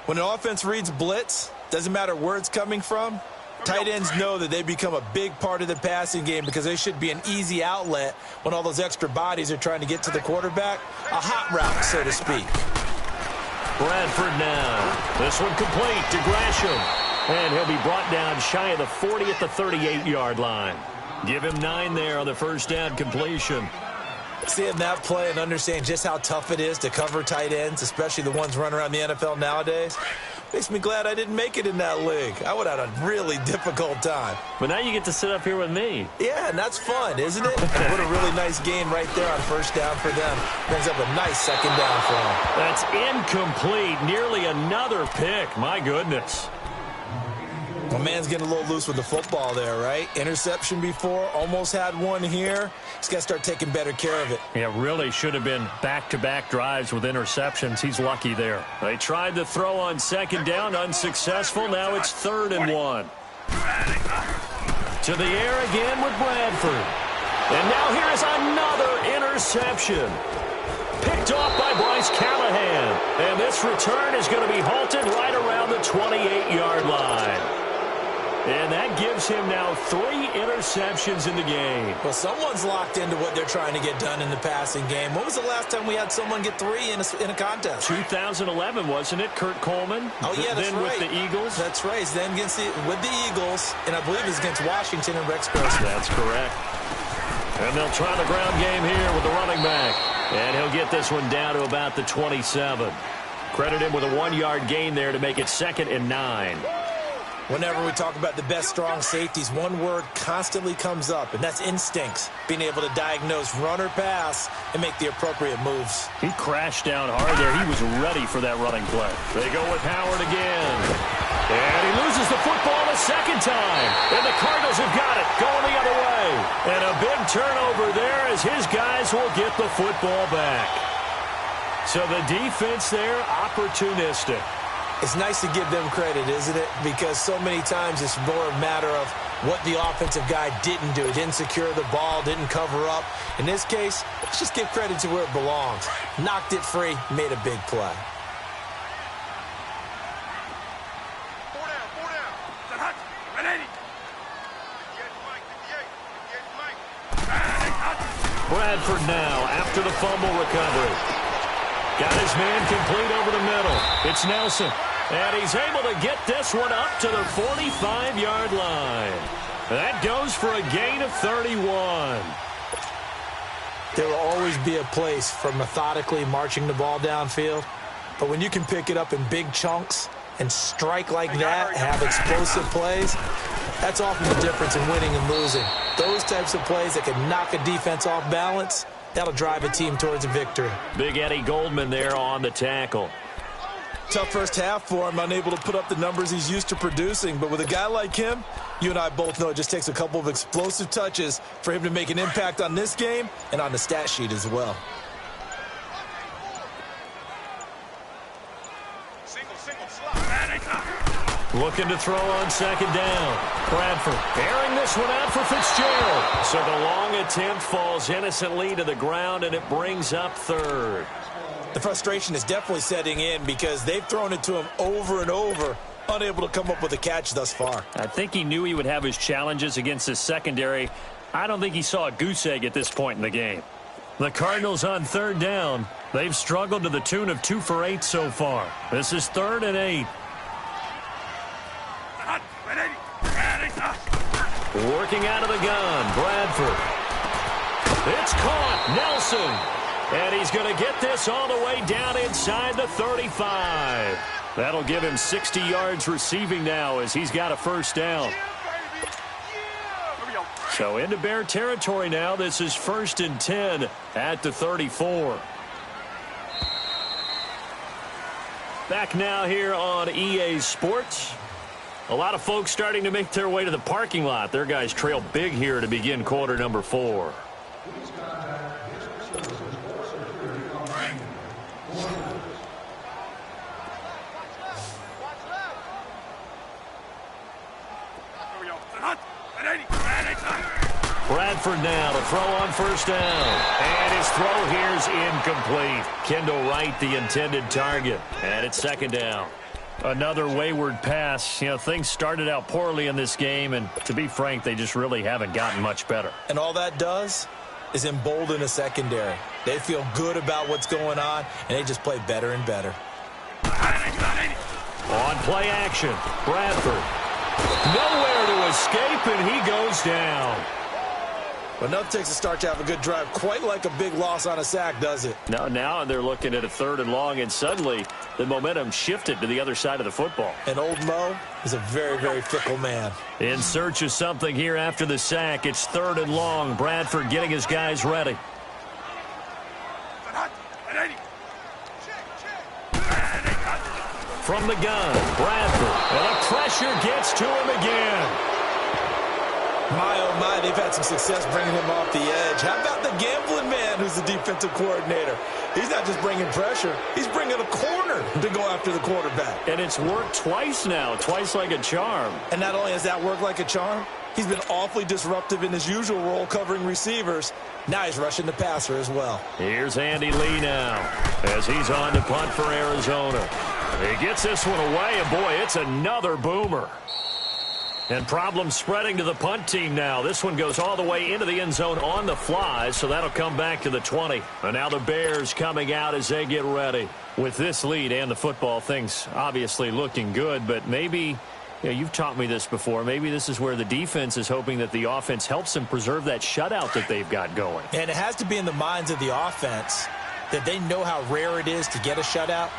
When an offense reads blitz, doesn't matter where it's coming from, tight ends know that they become a big part of the passing game because they should be an easy outlet when all those extra bodies are trying to get to the quarterback. A hot route, so to speak. Bradford now. This one complete to Gresham. And he'll be brought down shy of the 40 at the 38-yard line. Give him 9 there on the 1st down completion. Seeing that play and understanding just how tough it is to cover tight ends, especially the ones running around the NFL nowadays, makes me glad I didn't make it in that league. I would have had a really difficult time. But now you get to sit up here with me. Yeah, and that's fun, isn't it? What a really nice gain right there on 1st down for them. Brings up a nice 2nd down for them. That's incomplete. Nearly another pick. My goodness. My man's getting a little loose with the football there, right? Interception before, almost had one here. He's got to start taking better care of it. Yeah, really should have been back-to-back drives with interceptions. He's lucky there. They tried to throw on 2nd down, unsuccessful. Now it's 3rd and 1. To the air again with Bradford. And now here is another interception. Picked off by Bryce Callahan. And this return is going to be halted right around the 28-yard line. And that gives him now 3 interceptions in the game. Well, someone's locked into what they're trying to get done in the passing game. When was the last time we had someone get 3 in a contest? 2011, wasn't it? Kurt Coleman? Oh, yeah, that's then right. with the Eagles? That's right. Then with the Eagles, and I believe it's against Washington and Rex Grossman. That's correct. And they'll try the ground game here with the running back. And he'll get this one down to about the 27. Credit him with a 1-yard gain there to make it 2nd and 9. Whenever we talk about the best strong safeties, one word constantly comes up, and that's instincts. Being able to diagnose run or pass and make the appropriate moves. He crashed down hard there. He was ready for that running play. They go with Howard again. And he loses the football a second time. And the Cardinals have got it, going the other way. And a big turnover there as his guys will get the football back. So the defense there, opportunistic. It's nice to give them credit, isn't it? Because so many times it's more a matter of what the offensive guy didn't do. He didn't secure the ball, didn't cover up. In this case, let's just give credit to where it belongs. Knocked it free, made a big play. Bradford now after the fumble recovery. Got his man complete over the middle. It's Nelson. And he's able to get this one up to the 45-yard line. That goes for a gain of 31. There will always be a place for methodically marching the ball downfield. But when you can pick it up in big chunks and strike like that, have explosive plays, that's often the difference in winning and losing. Those types of plays that can knock a defense off balance, that'll drive a team towards a victory. Big Eddie Goldman there on the tackle. Tough first half for him, unable to put up the numbers he's used to producing. But with a guy like him, you and I both know it just takes a couple of explosive touches for him to make an impact on this game and on the stat sheet as well. Looking to throw on 2nd down. Bradford airing this one out for Fitzgerald. So the long attempt falls innocently to the ground, and it brings up 3rd. The frustration is definitely setting in because they've thrown it to him over and over, unable to come up with a catch thus far. I think he knew he would have his challenges against his secondary. I don't think he saw a goose egg at this point in the game. The Cardinals on 3rd down. They've struggled to the tune of 2 for 8 so far. This is 3rd and 8. Working out of the gun, Bradford. It's caught, Nelson. And he's going to get this all the way down inside the 35. That'll give him 60 yards receiving now as he's got a 1st down. So into Bear territory now. This is 1st and 10 at the 34. Back now here on EA Sports. A lot of folks starting to make their way to the parking lot. Their guys trail big here to begin quarter number 4. Bradford now to throw on 1st down. And his throw here's incomplete. Kendall Wright, the intended target. And it's 2nd down. Another wayward pass. You know, things started out poorly in this game, and to be frank, they just really haven't gotten much better. And all that does is embolden a secondary. They feel good about what's going on, and they just play better and better. On play action, Bradford. Nowhere to escape, and he goes down. But enough takes a start to have a good drive. Quite like a big loss on a sack, does it? Now they're looking at a 3rd and long, and suddenly the momentum shifted to the other side of the football. And old Mo is a very, very fickle man. In search of something here after the sack. It's 3rd and long. Bradford getting his guys ready. From the gun, Bradford. And the pressure gets to him again. My, oh my, they've had some success bringing him off the edge. How about the gambling man who's the defensive coordinator? He's not just bringing pressure. He's bringing a corner to go after the quarterback. And it's worked twice now, twice like a charm. And not only has that worked like a charm, He's been awfully disruptive in his usual role covering receivers. Now he's rushing the passer as well. Here's Andy Lee now as he's on to punt for Arizona. He gets this one away, and boy, it's another boomer. And problems spreading to the punt team now. This one goes all the way into the end zone on the fly, so that'll come back to the 20. And now the Bears coming out as they get ready. With this lead and the football, things obviously looking good, but maybe, you've taught me this before, maybe this is where the defense is hoping that the offense helps them preserve that shutout that they've got going. And it has to be in the minds of the offense that they know how rare it is to get a shutout.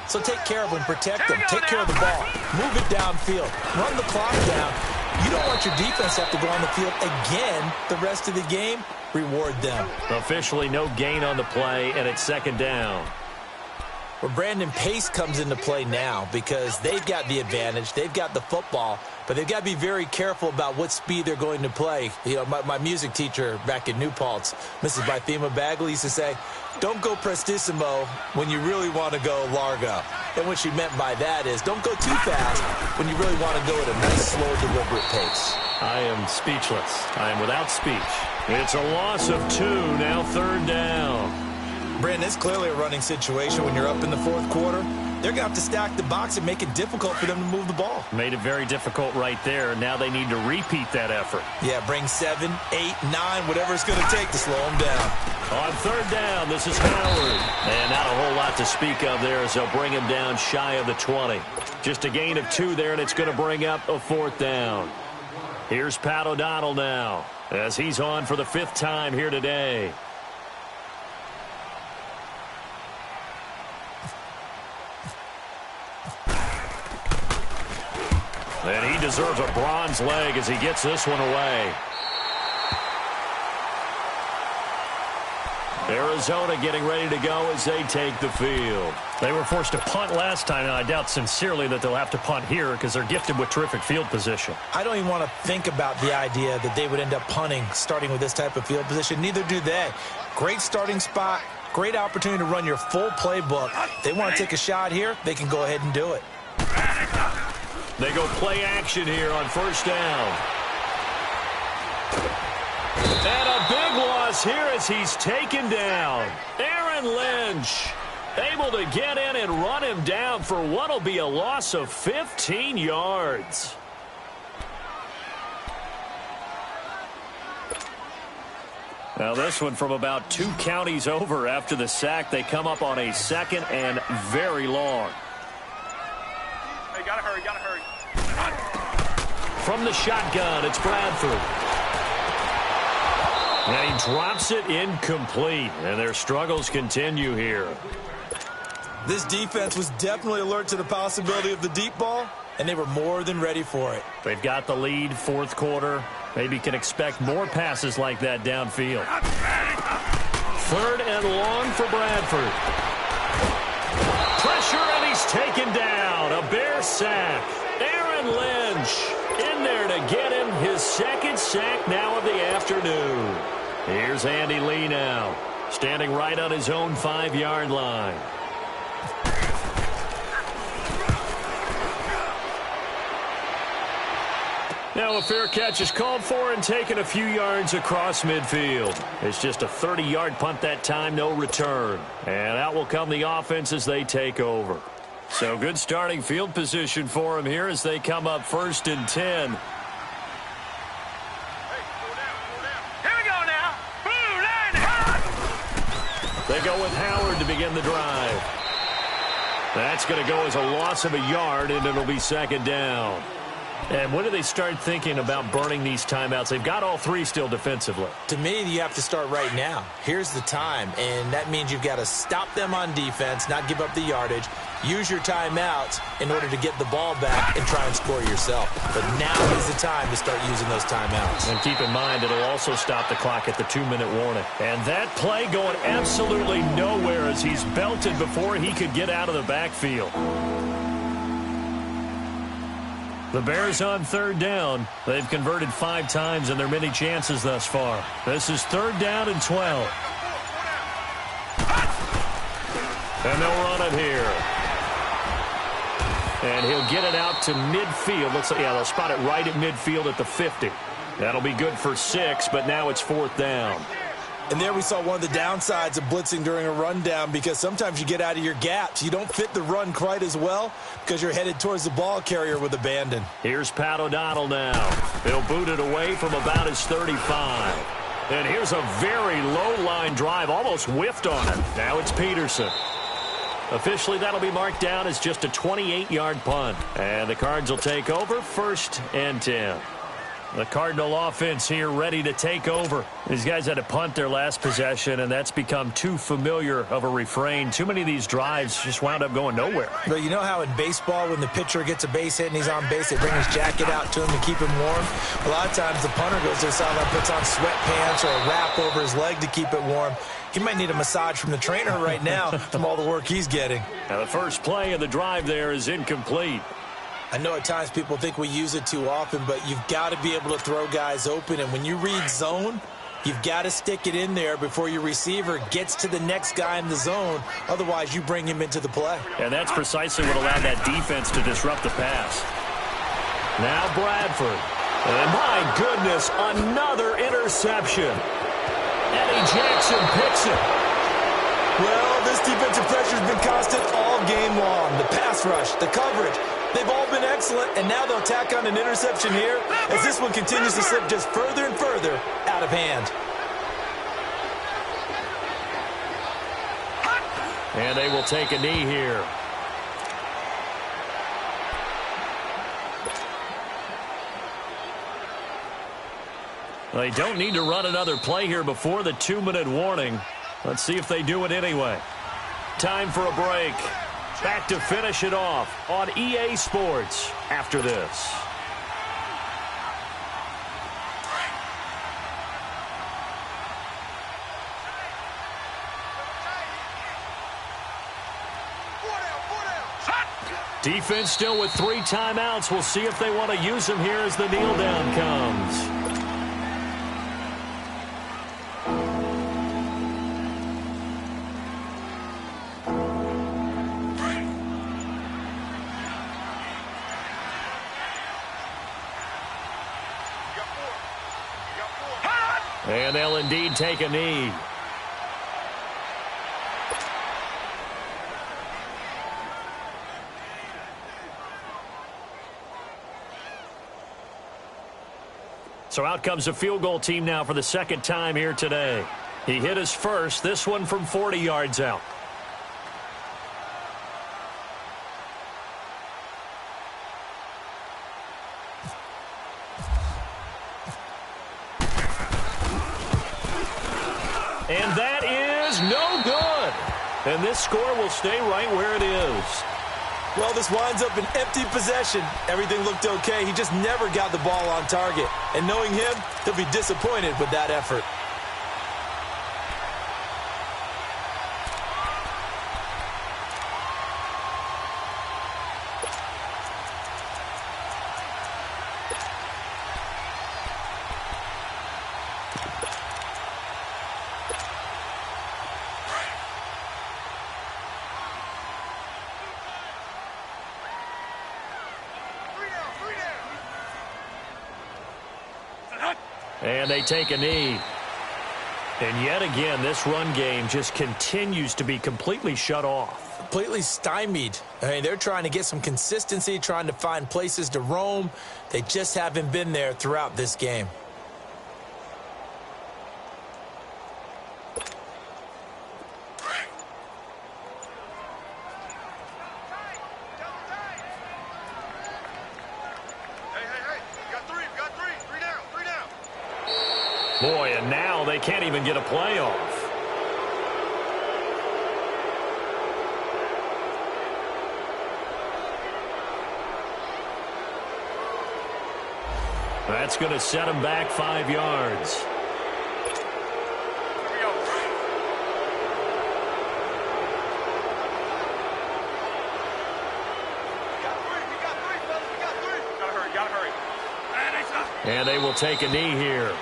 So take care of them, protect them, take care of the ball, move it downfield, run the clock down. You don't want your defense to have to go on the field again the rest of the game. Reward them. Officially no gain on the play, and it's second down. Well, Brandon, pace comes into play now because they've got the advantage. They've got the football, but they've got to be very careful about what speed they're going to play. You know, my music teacher back in New Paltz, Mrs. Bythema Bagley, used to say, don't go prestissimo when you really want to go largo. And what she meant by that is don't go too fast when you really want to go at a nice, slow, deliberate pace. I am speechless. I am without speech. It's a loss of 2, now third down. Brandon, it's clearly a running situation when you're up in the fourth quarter. They're going to have to stack the box and make it difficult for them to move the ball. Made it very difficult right there. Now they need to repeat that effort. Yeah, bring 7, 8, 9, whatever it's going to take to slow them down. On third down, this is Howard. And not a whole lot to speak of there as they'll bring him down shy of the 20. Just a gain of 2 there, and it's going to bring up a fourth down. Here's Pat O'Donnell now as he's on for the 5th time here today. And he deserves a bronze leg as he gets this one away. Arizona getting ready to go as they take the field. They were forced to punt last time, and I doubt sincerely that they'll have to punt here because they're gifted with terrific field position. I don't even want to think about the idea that they would end up punting starting with this type of field position. Neither do they. Great starting spot, great opportunity to run your full playbook. They want to take a shot here, they can go ahead and do it. They go play action here on first down. And a big loss here as he's taken down. Aaron Lynch able to get in and run him down for what will be a loss of 15 yards. Now this one from about 2 counties over after the sack. They come up on a 2nd and very long. Hey, gotta hurry, gotta hurry. From the shotgun, it's Bradford. And he drops it incomplete. And their struggles continue here. This defense was definitely alert to the possibility of the deep ball, and they were more than ready for it. They've got the lead, fourth quarter. Maybe can expect more passes like that downfield. 3rd and long for Bradford. Pressure, and he's taken down. A Bear sack. Aaron Lynch in there to get him his 2nd sack now of the afternoon. Here's Andy Lee now, standing right on his own 5-yard line. Now a fair catch is called for and taken a few yards across midfield. It's just a 30-yard punt that time, no return. And out will come the offense as they take over. So good starting field position for them here as they come up 1st and 10. They go with Howard to begin the drive. That's going to go as a loss of a yard, and it'll be 2nd down. And when do they start thinking about burning these timeouts? They've got all 3 still defensively. To me, you have to start right now. Here's the time, and that means you've got to stop them on defense, not give up the yardage, use your timeouts in order to get the ball back and try and score yourself. But now is the time to start using those timeouts. And keep in mind, it'll also stop the clock at the 2-minute warning. And that play going absolutely nowhere as he's belted before he could get out of the backfield. The Bears on 3rd down. They've converted 5 times in their many chances thus far. This is 3rd down and 12. And they'll run it here. And he'll get it out to midfield. Looks like, yeah, they'll spot it right at midfield at the 50. That'll be good for 6, but now it's 4th down. And there we saw one of the downsides of blitzing during a rundown, because sometimes you get out of your gaps. You don't fit the run quite as well because you're headed towards the ball carrier with abandon. Here's Pat O'Donnell now. He'll boot it away from about his 35. And here's a very low-line drive, almost whiffed on it. Now it's Peterson. Officially, that'll be marked down as just a 28-yard punt. And the Cards will take over, 1st and 10. The Cardinal offense here ready to take over. These guys had to punt their last possession, and that's become too familiar of a refrain. Too many of these drives just wound up going nowhere. But you know how in baseball, when the pitcher gets a base hit and he's on base, they bring his jacket out to him to keep him warm? A lot of times the punter goes to the sideline, puts on sweatpants or a wrap over his leg to keep it warm. He might need a massage from the trainer right now from all the work he's getting. Now the first play of the drive there is incomplete. I know at times people think we use it too often, but you've got to be able to throw guys open. And when you read zone, you've got to stick it in there before your receiver gets to the next guy in the zone. Otherwise, you bring him into the play. And that's precisely what allowed that defense to disrupt the pass. Now Bradford. And my goodness, another interception. Eddie Jackson picks it. Well, this defensive pressure has been constant all game long. The pass rush, the coverage, they've all been excellent, and now they'll tack on an interception here as this one continues to slip just further and further out of hand. And they will take a knee here. They don't need to run another play here before the 2-minute warning. Let's see if they do it anyway. Time for a break. Back to finish it off on EA Sports after this. Defense still with 3 timeouts. We'll see if they want to use them here as the kneel down comes. And they'll indeed take a knee. So out comes a field goal team now for the 2nd time here today. He hit his first, this one from 40 yards out. And that is no good. And this score will stay right where it is. Well, this winds up an empty possession. Everything looked okay. He just never got the ball on target. And knowing him, he'll be disappointed with that effort. And they take a knee. And yet again, this run game just continues to be completely shut off. Completely stymied. I mean, they're trying to get some consistency, trying to find places to roam. They just haven't been there throughout this game. Boy, and now they can't even get a play off. That's going to set him back 5 yards. And they will take a knee here.